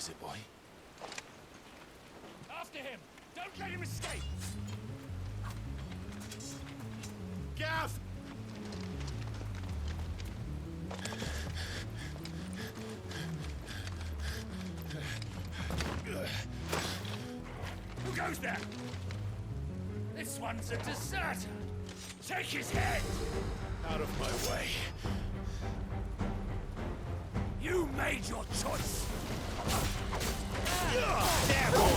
is it, boy? After him! Don't let him escape! Gav! Who goes there? This one's a deserter! Take his head! Out of my way. You made your choice! There, boy!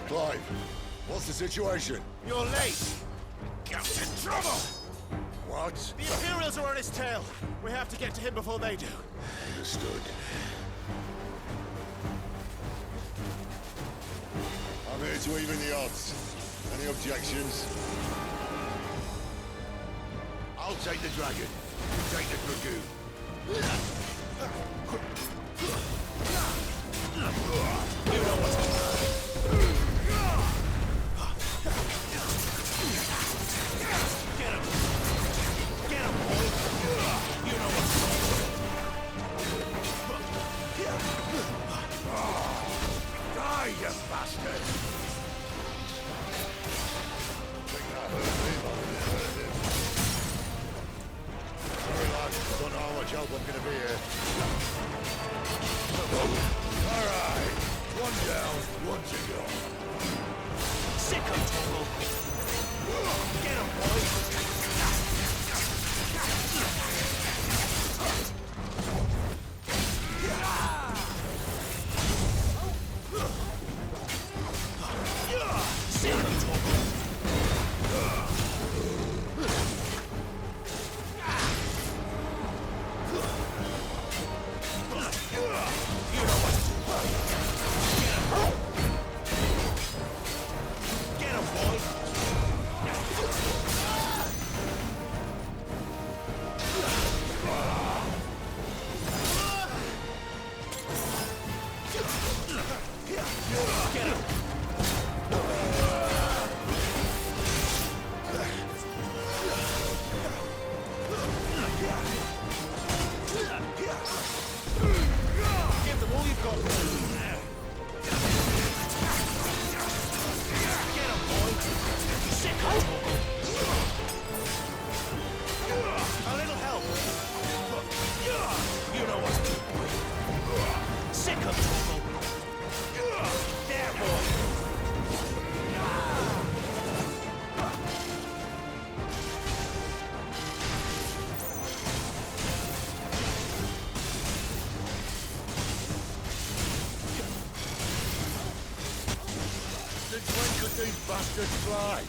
Clive, what's the situation? You're late! Get in trouble! What? The Imperials are on his tail. We have to get to him before they do. Understood. I'm here to even the odds. Any objections? I'll take the dragon. You take the dragoon. You know what's going on. Get him! Get him, boy! You know what's going on. Die, you bastard! Think that hurt me, but it hurt him. Sorry, lads. Don't know how much help I'm gonna be here. Alright. One down, one to go. Sick of trouble. Get him, boy! These bastards fly.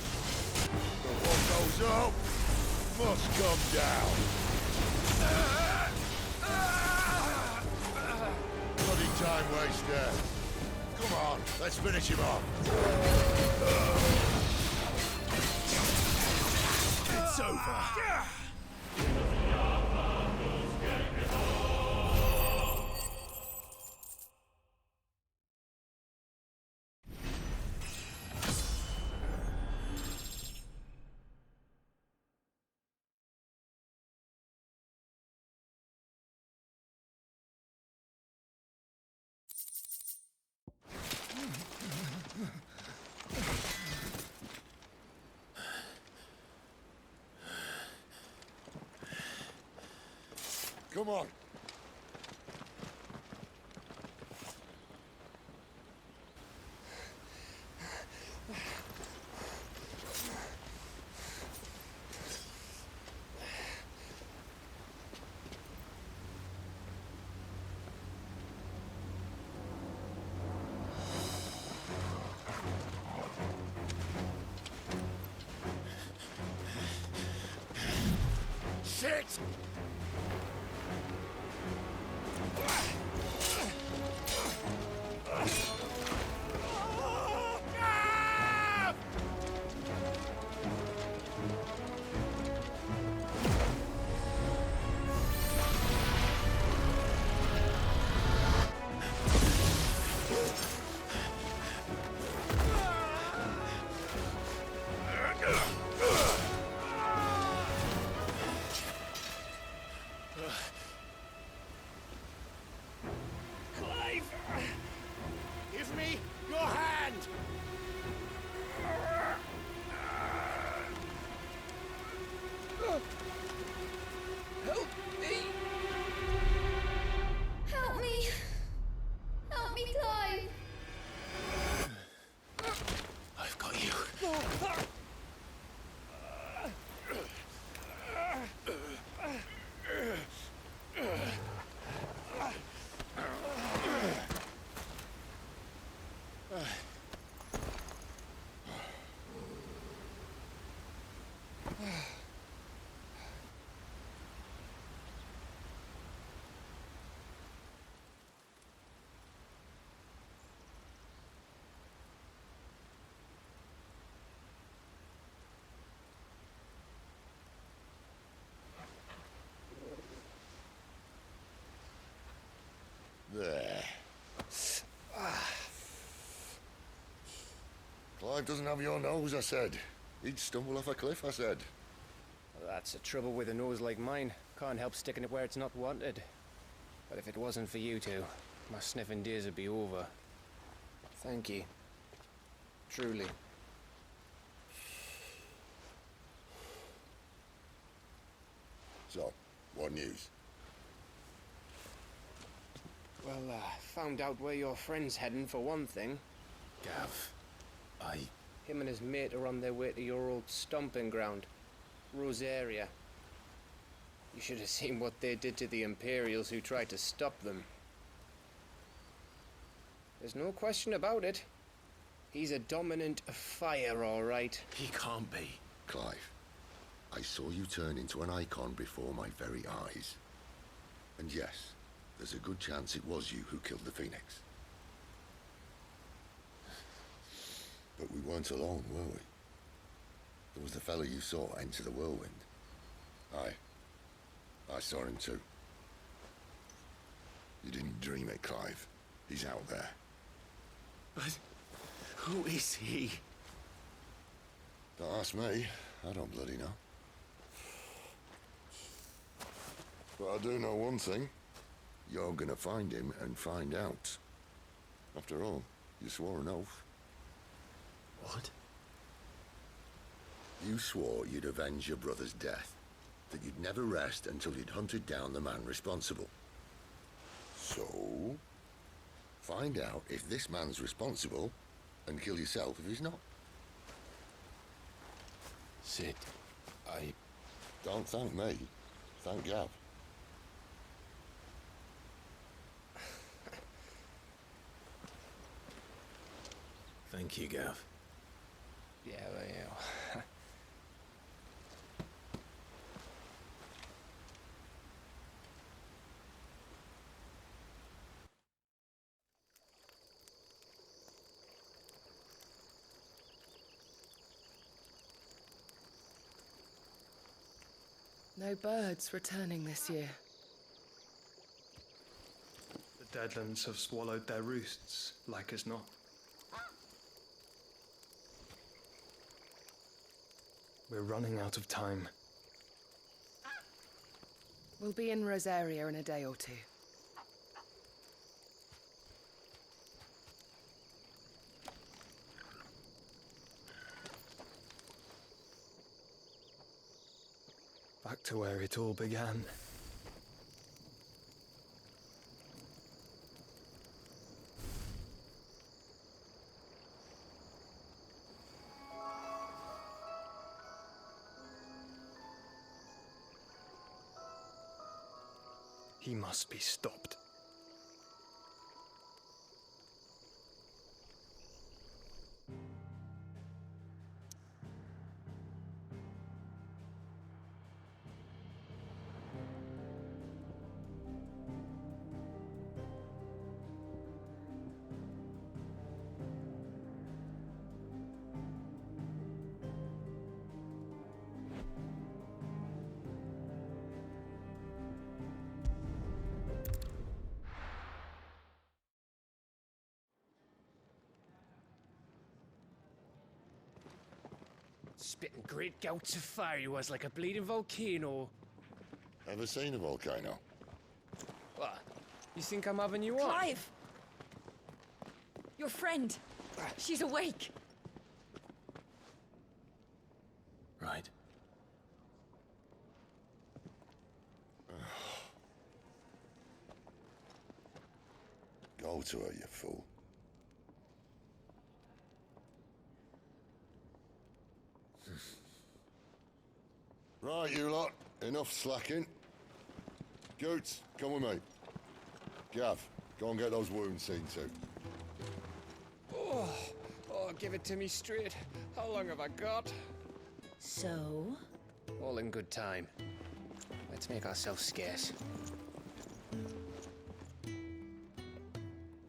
But what goes up must come down. Bloody time waster. Come on, let's finish him off. It's over. Come on. Shit! Give me your hand! Help me! Help me! Help me, Clive! I've got you. There. Clive doesn't have your nose, I said. He'd stumble off a cliff, I said. Well, that's the trouble with a nose like mine. Can't help sticking it where it's not wanted. But if it wasn't for you two, my sniffing days would be over. Thank you. Truly. So, what news? Well, found out where your friend's heading for one thing. Gav, Him and his mate are on their way to your old stomping ground, Rosaria. You should have seen what they did to the Imperials who tried to stop them. There's no question about it. He's a dominant fire, all right. he can't be. Clive, I saw you turn into an icon before my very eyes. And yes, there's a good chance it was you who killed the Phoenix. But we weren't alone, were we? There was the fellow you saw enter the whirlwind. I saw him too. You didn't dream it, Clive. He's out there. But who is he? Don't ask me. I don't bloody know. But I do know one thing. You're gonna find him and find out. After all, you swore an oath. What? You swore you'd avenge your brother's death. That you'd never rest until you'd hunted down the man responsible. So, find out if this man's responsible and kill yourself if he's not. Sid, Don't thank me. Thank Gav. Thank you, Gav. Yeah, well, yeah. No birds returning this year. The Deadlands have swallowed their roosts, like as not. We're running out of time. We'll be in Rosaria in a day or two. Back to where it all began. He must be stopped. Spitting great gouts of fire he was, like a bleeding volcano. Ever seen a volcano? What? You think I'm having you on? Clive! Your friend. She's awake. Right. Go to her, you fool. Right, you lot. Enough slacking. Goots, come with me. Gav, go and get those wounds seen to. Oh, give it to me straight. How long have I got? So? All in good time. Let's make ourselves scarce.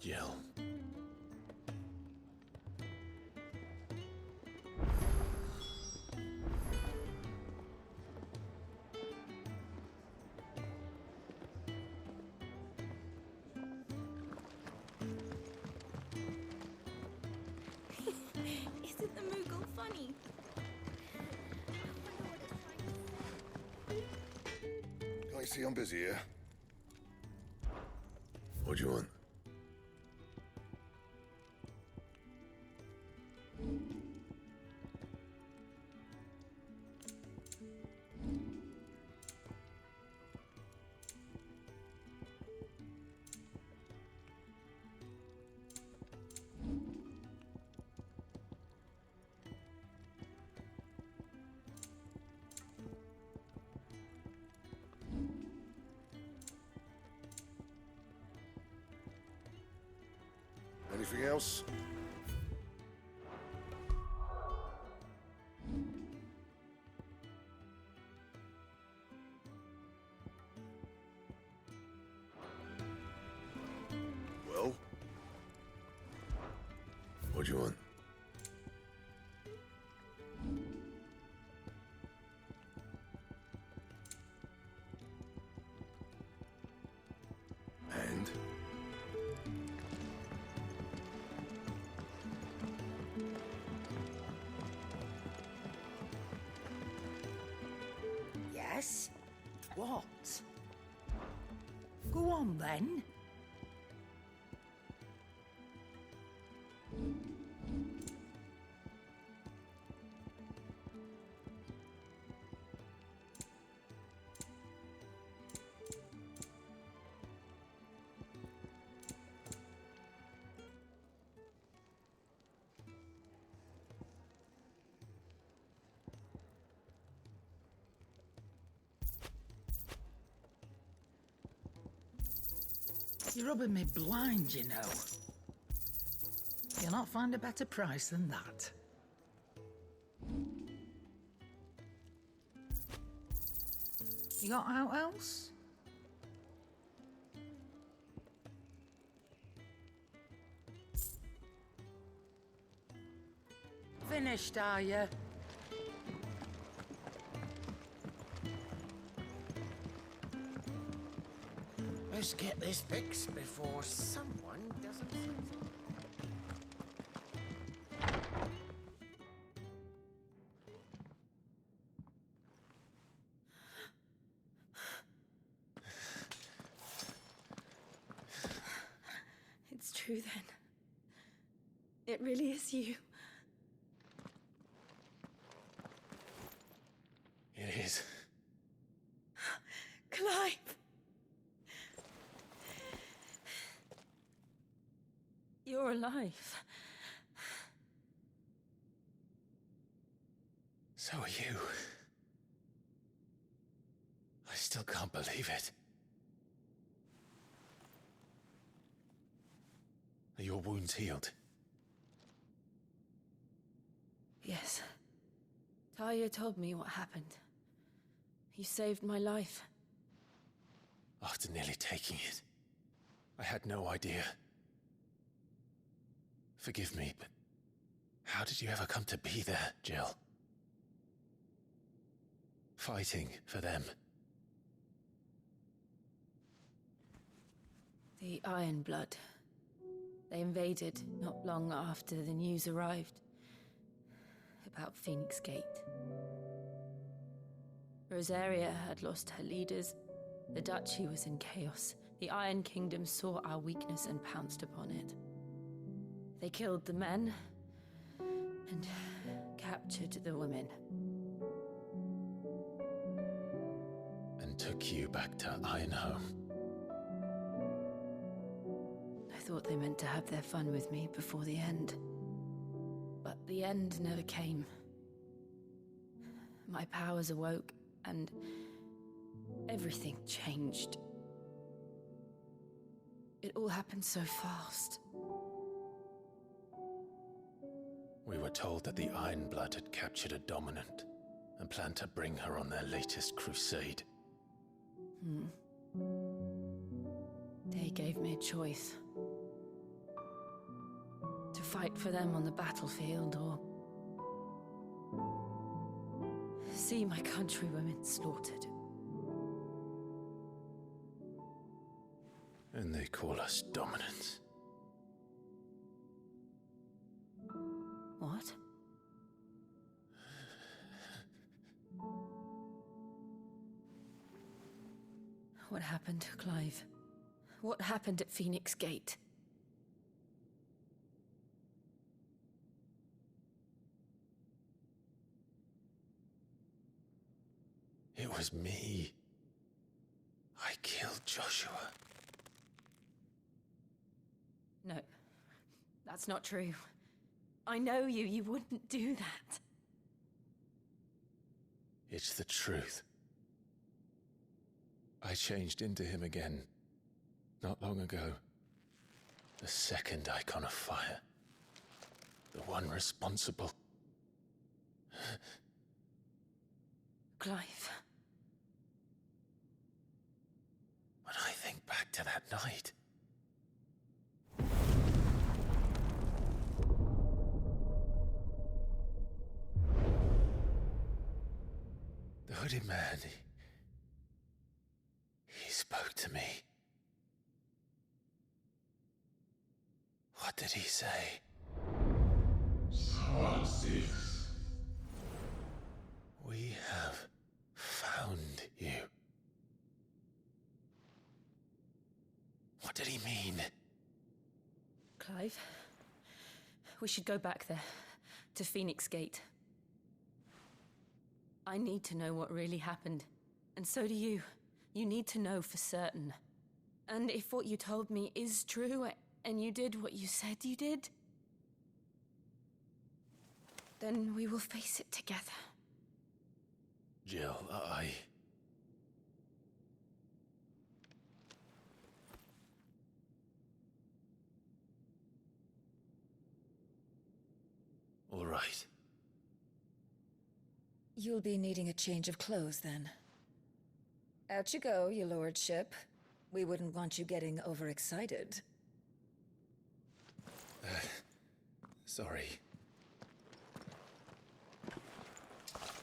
Jill. Isn't the Moogle funny? Can't you see I'm busy here? What do you want? Anything else? Well? What do you want? And? Yes? What? Go on then. You're rubbing me blind, you know. You'll not find a better price than that. You got out else? Finished, are you? Let's get this fixed before someone doesn't. It's true then. It really is you. It is. Clive! You're alive. So are you. I still can't believe it. your wounds healed? Yes. Talia told me what happened. You saved my life. After nearly taking it, I had no idea. Forgive me, but how did you ever come to be there, Jill? Fighting for them. The Iron Blood. They invaded not long after the news arrived about Phoenix Gate. Rosaria had lost her leaders. The Duchy was in chaos. The Iron Kingdom saw our weakness and pounced upon it. They killed the men and captured the women. And took you back to Ironhome. I thought they meant to have their fun with me before the end. But the end never came. My powers awoke, and everything changed. It all happened so fast. We were told that the Iron Blood had captured a dominant and planned to bring her on their latest crusade. They gave me a choice. To fight for them on the battlefield, or see my countrywomen slaughtered. And they call us dominants. What? What happened, Clive? What happened at Phoenix Gate? It was me. I killed Joshua. No, that's not true. I know you. You wouldn't do that. It's the truth. I changed into him again, not long ago. The second icon of fire. The one responsible. Clive. When I think back to that night... The hooded man, he spoke to me. What did he say? We have found you. What did he mean? Clive, we should go back there, to Phoenix Gate. I need to know what really happened, and so do you. You need to know for certain. And if what you told me is true, and you did what you said you did, then we will face it together. Jill, All right. You'll be needing a change of clothes, then. Out you go, your lordship. We wouldn't want you getting overexcited. Sorry.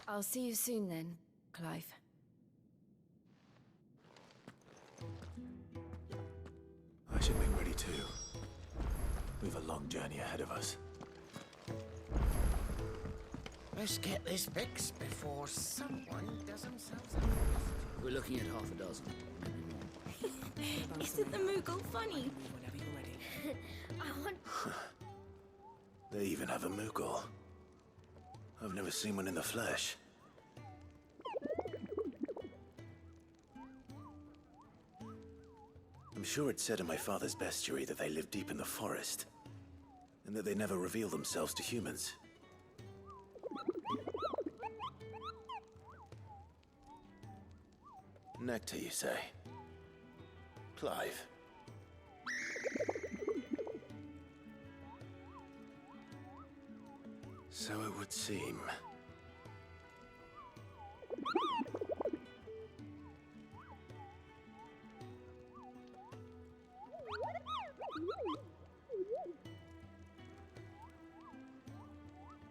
I'll see you soon, then, Clive. I should make ready too. We've a long journey ahead of us. Let's get this fixed before someone does themselves up. We're looking at half a dozen. Isn't the Moogle funny? Whenever you're ready. I want... They even have a Moogle. I've never seen one in the flesh. I'm sure it said in my father's bestiary that they live deep in the forest, and that they never reveal themselves to humans. Nectar, you say? Clive. So it would seem.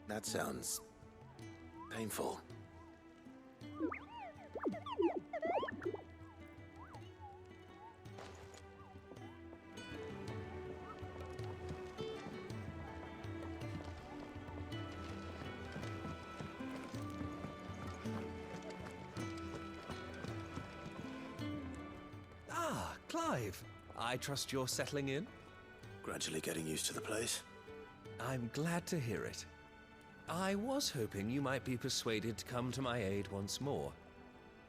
That sounds painful. Ah, Clive. I trust you're settling in? Gradually getting used to the place. I'm glad to hear it. I was hoping you might be persuaded to come to my aid once more.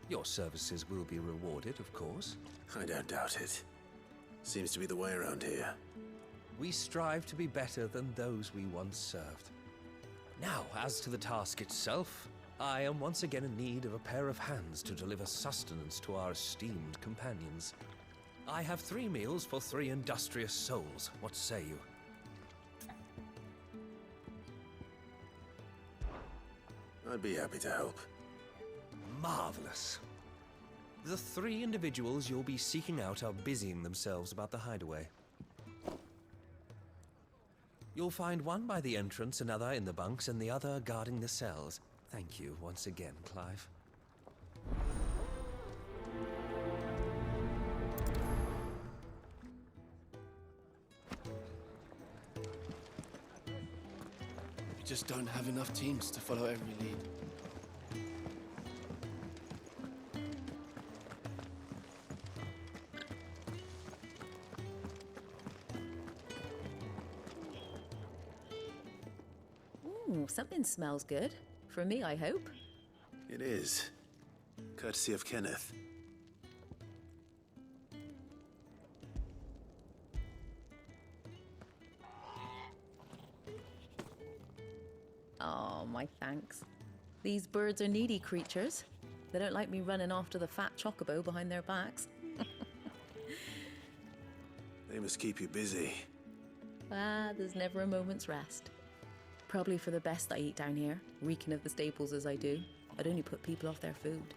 Your services will be rewarded, of course. I don't doubt it. Seems to be the way around here. We strive to be better than those we once served. Now, as to the task itself, I am once again in need of a pair of hands to deliver sustenance to our esteemed companions. I have 3 meals for 3 industrious souls. What say you? I'd be happy to help. Marvelous. The 3 individuals you'll be seeking out are busying themselves about the hideaway. You'll find one by the entrance, another in the bunks, and the other guarding the cells. Thank you once again, Clive. We just don't have enough teams to follow every lead. Ooh, something smells good. For me, I hope. It is. Courtesy of Kenneth. Oh, my thanks. These birds are needy creatures. They don't like me running after the fat chocobo behind their backs. They must keep you busy. Ah, there's never a moment's rest. Probably for the best I eat down here, reeking of the staples as I do. I'd only put people off their food.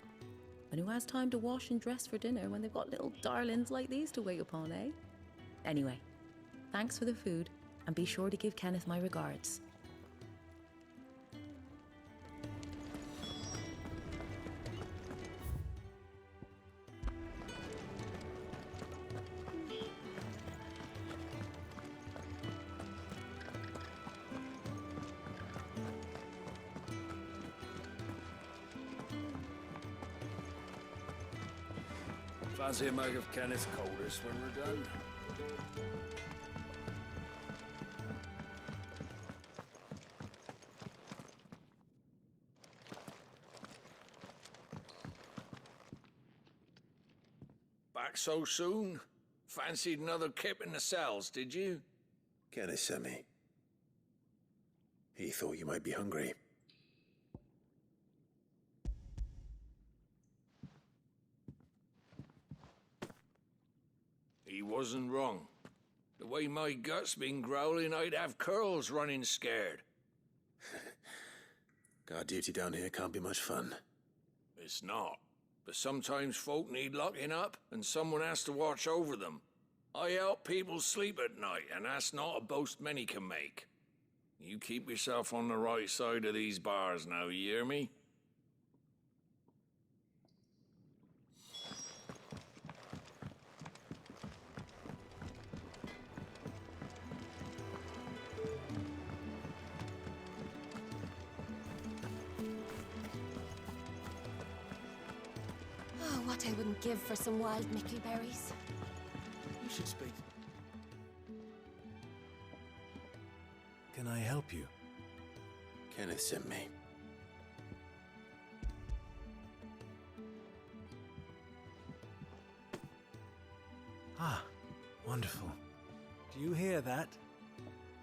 And who has time to wash and dress for dinner when they've got little darlings like these to wait upon, eh? Anyway, thanks for the food, and be sure to give Kenneth my regards. Fancy a mug of Kenneth Coldest when we're done. Back so soon? Fancied another kip in the cells, did you? Kenneth sent me. He thought you might be hungry. He wasn't wrong. The way my gut's been growling, I'd have curls running scared. Guard duty down here can't be much fun. It's not. But sometimes folk need locking up, and someone has to watch over them. I help people sleep at night, and that's not a boast many can make. You keep yourself on the right side of these bars now, you hear me? Oh, what I wouldn't give for some wild Mickey berries. You should speak. Can I help you? Kenneth sent me. Ah, wonderful. Do you hear that?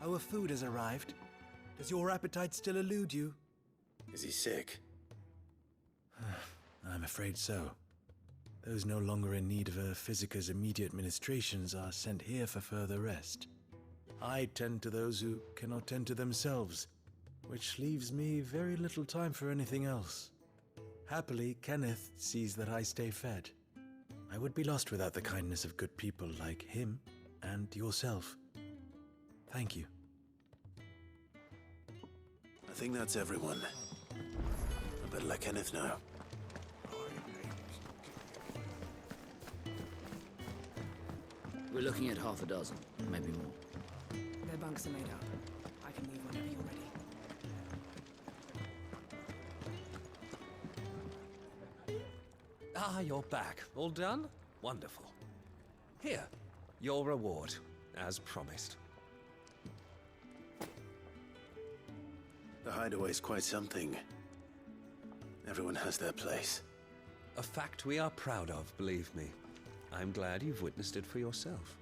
Our food has arrived. Does your appetite still elude you? Is he sick? I'm afraid so. Those no longer in need of a Physica's immediate ministrations are sent here for further rest. I tend to those who cannot tend to themselves, which leaves me very little time for anything else. Happily, Kenneth sees that I stay fed. I would be lost without the kindness of good people like him and yourself. Thank you. I think that's everyone. I better let Kenneth know. We're looking at half a dozen, maybe more. Their bunks are made up. I can leave whenever you're ready. Ah, you're back. All done? Wonderful. Here, your reward, as promised. The hideaway's quite something. Everyone has their place. A fact we are proud of, believe me. I'm glad you've witnessed it for yourself.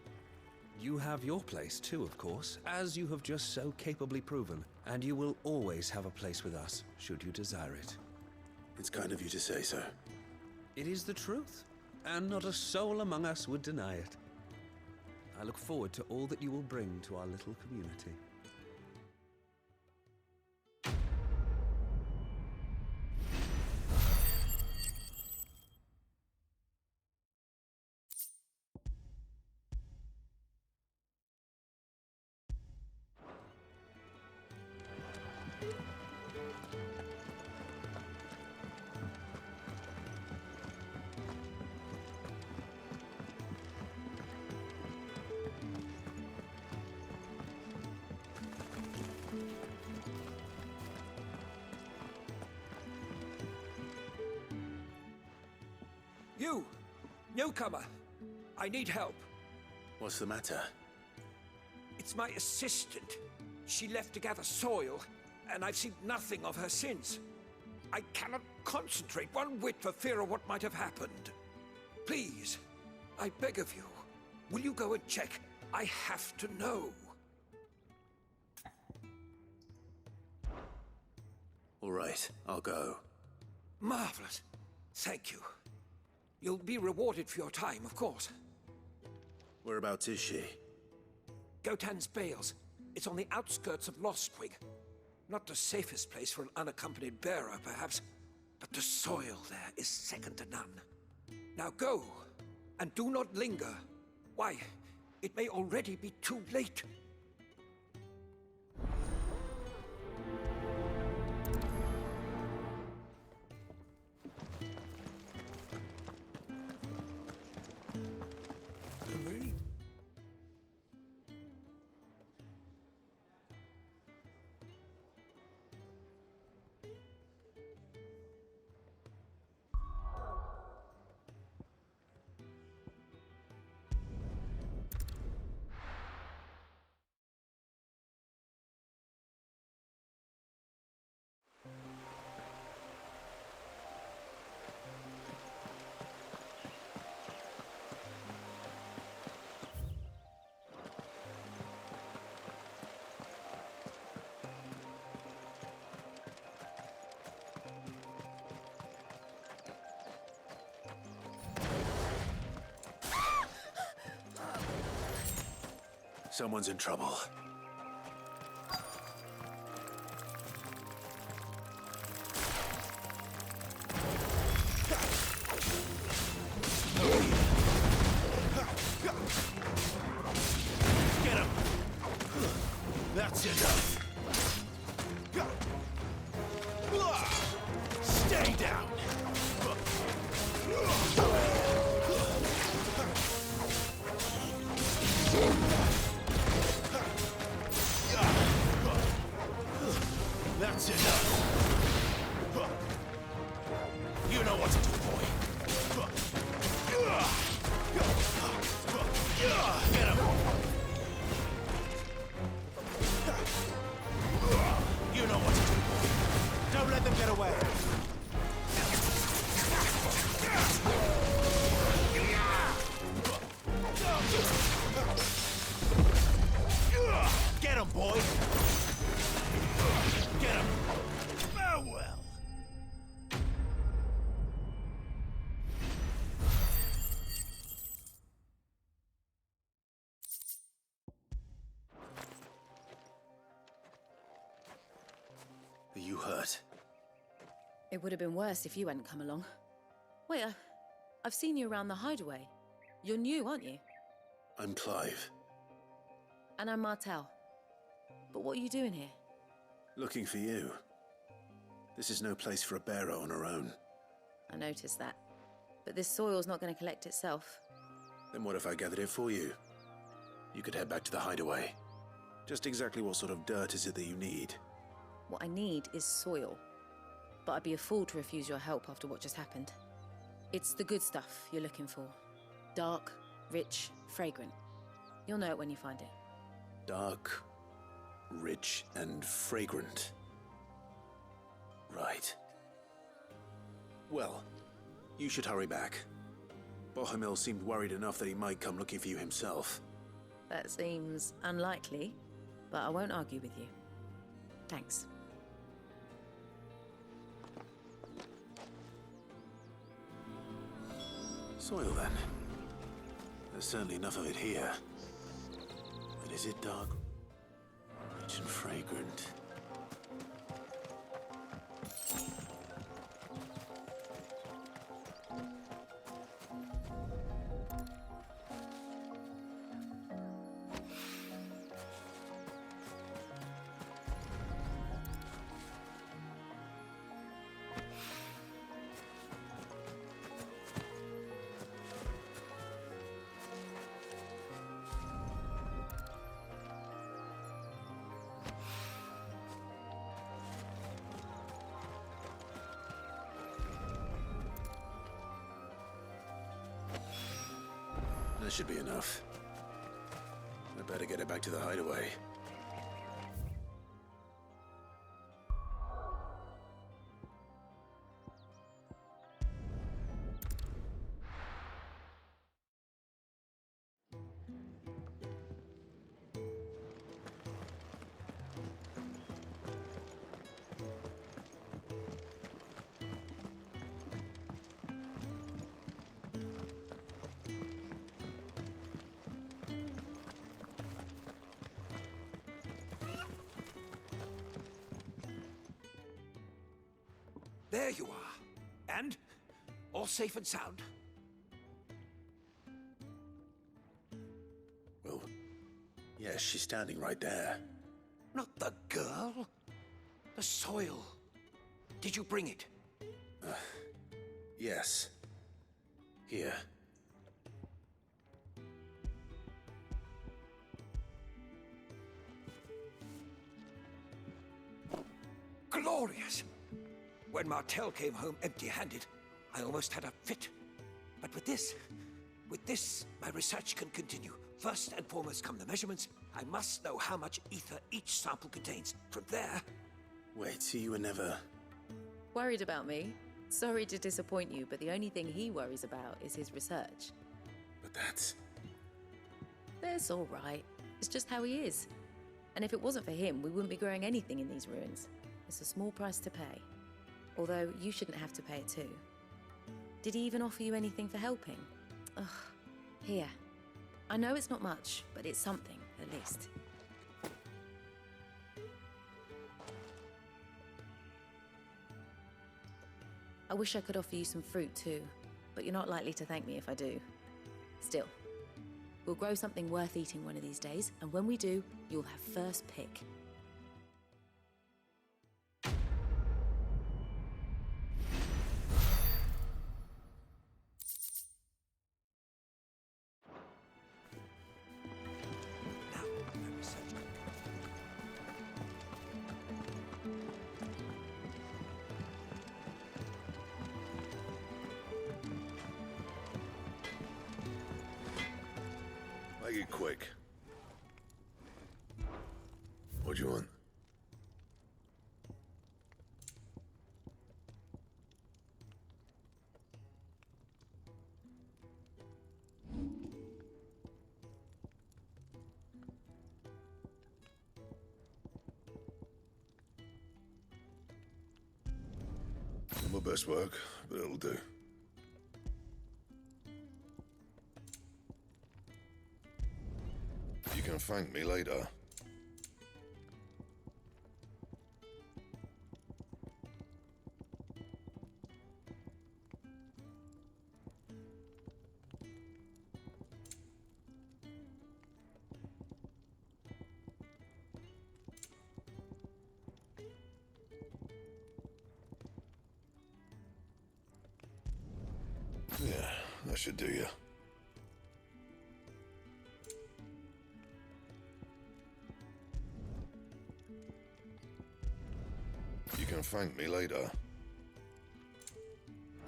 You have your place too, of course, as you have just so capably proven, and you will always have a place with us, should you desire it. It's kind of you to say so. It is the truth, and not a soul among us would deny it. I look forward to all that you will bring to our little community. You! Newcomer! I need help. What's the matter? It's my assistant. She left to gather soil, and I've seen nothing of her since. I cannot concentrate one whit for fear of what might have happened. Please, I beg of you, will you go and check? I have to know. All right, I'll go. Marvelous. Thank you. You'll be rewarded for your time, of course. Whereabouts is she? Gotan's Bales. It's on the outskirts of Lostwig. Not the safest place for an unaccompanied bearer, perhaps, but the soil there is second to none. Now go, and do not linger. Why, it may already be too late. Someone's in trouble. Get him! That's enough! Stay down! hurt? It would have been worse if you hadn't come along. Wait, I've seen you around the hideaway. You're new, aren't you? I'm Clive. And I'm Martel. But what are you doing here? Looking for you. This is no place for a bearer on her own. I noticed that. But this soil's not going to collect itself. Then what if I gathered it for you? You could head back to the hideaway. Just exactly what sort of dirt is it that you need? What I need is soil. But I'd be a fool to refuse your help after what just happened. It's the good stuff you're looking for. Dark, rich, fragrant. You'll know it when you find it. Dark, rich, and fragrant. Right. Well, you should hurry back. Bohemil seemed worried enough that he might come looking for you himself. That seems unlikely, but I won't argue with you. Thanks. Soil, then. There's certainly enough of it here. But is it dark, rich, and fragrant? That should be enough. I better get it back to the hideaway. There you are. And? All safe and sound? Well, yes, she's standing right there. Not the girl. The soil. Did you bring it? Yes. Here. Glorious! When Martel came home empty-handed, I almost had a fit. But with this, my research can continue. First and foremost come the measurements. I must know how much ether each sample contains. From there... Wait, so you were never... Worried about me? Sorry to disappoint you, but the only thing he worries about is his research. But that's... That's all right. It's just how he is. And if it wasn't for him, we wouldn't be growing anything in these ruins. It's a small price to pay. Although, you shouldn't have to pay it too. Did he even offer you anything for helping? Ugh. Here. I know it's not much, but it's something, at least. I wish I could offer you some fruit too, but you're not likely to thank me if I do. Still, we'll grow something worth eating one of these days, and when we do, you'll have first pick. Make it quick. What do you want? Not my best work, but it'll do. You can thank me later. That should do you. You can thank me later.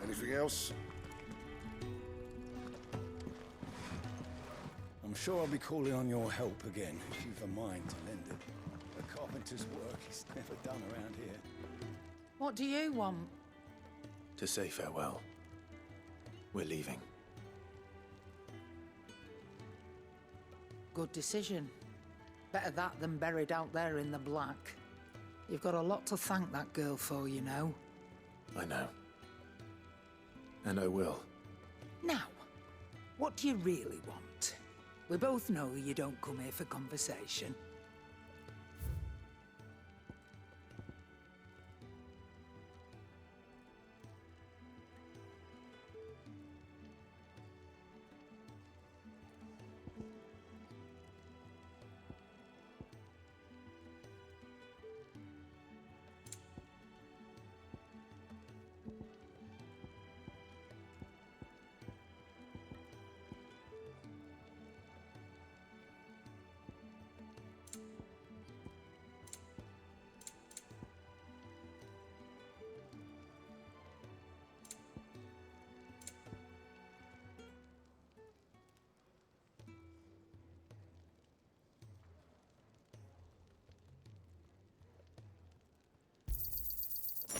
Anything else? I'm sure I'll be calling on your help again if you've a mind to lend it. A carpenter's work is never done around here. What do you want? To say farewell. We're leaving. Good decision. Better that than buried out there in the black. You've got a lot to thank that girl for, you know. I know. And I will. Now, what do you really want? We both know you don't come here for conversation.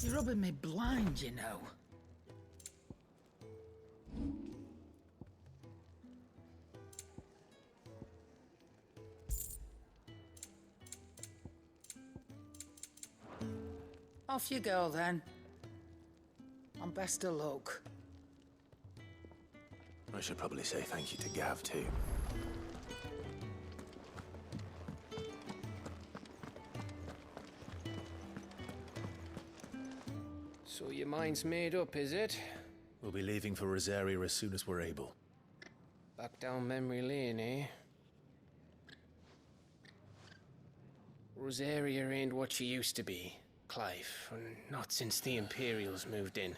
You're rubbing me blind, you know. Off you go, then. And best of luck. I should probably say thank you to Gav, too. So your mind's made up, is it? We'll be leaving for Rosaria as soon as we're able. Back down memory lane, eh? Rosaria ain't what she used to be, Clive. Not since the Imperials moved in.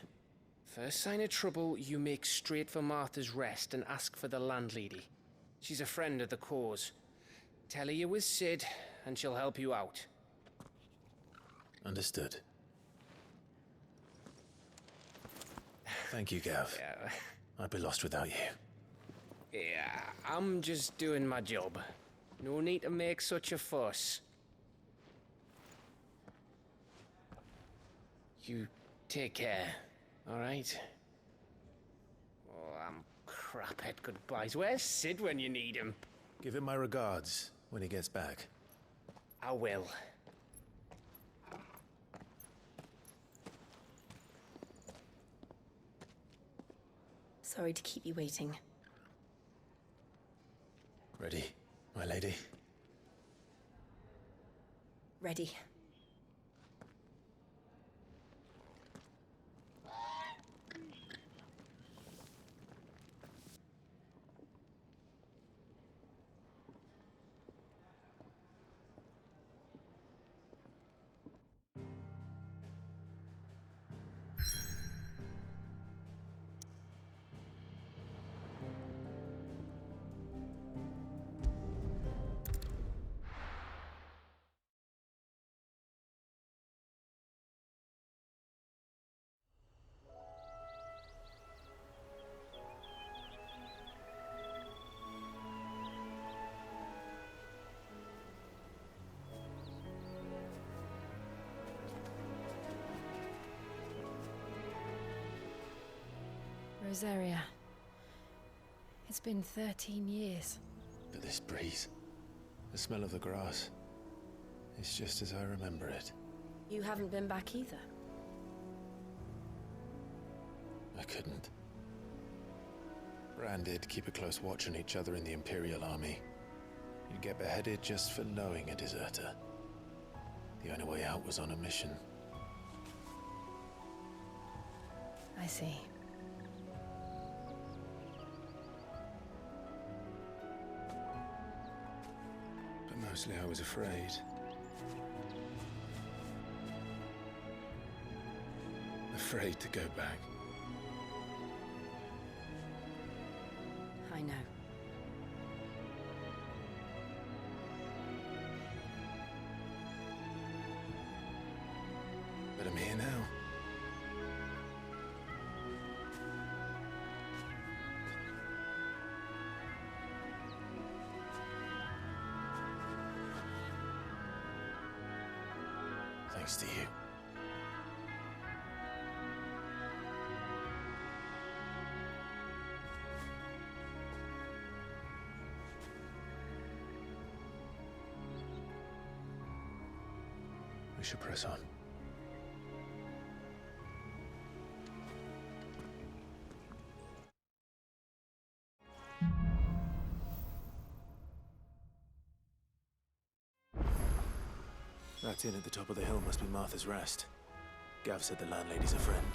First sign of trouble, you make straight for Martha's Rest and ask for the landlady. She's a friend of the cause. Tell her you was Sid, and she'll help you out. Understood. Thank you, Gav. Yeah. I'd be lost without you. Yeah, I'm just doing my job. No need to make such a fuss. You take care, all right? Oh, I'm crap at goodbyes. Where's Sid when you need him? Give him my regards when he gets back. I will. Sorry to keep you waiting. Ready, my lady? Ready. Rosaria. It's been 13 years. But this breeze, the smell of the grass, it's just as I remember it. You haven't been back either. I couldn't. Bran did keep a close watch on each other in the Imperial Army. You'd get beheaded just for knowing a deserter. The only way out was on a mission. I see. But mostly I was afraid. Afraid to go back. I know. But I'm here now. Thanks to you. We should press on. That inn at the top of the hill must be Martha's Rest. Gav said the landlady's a friend.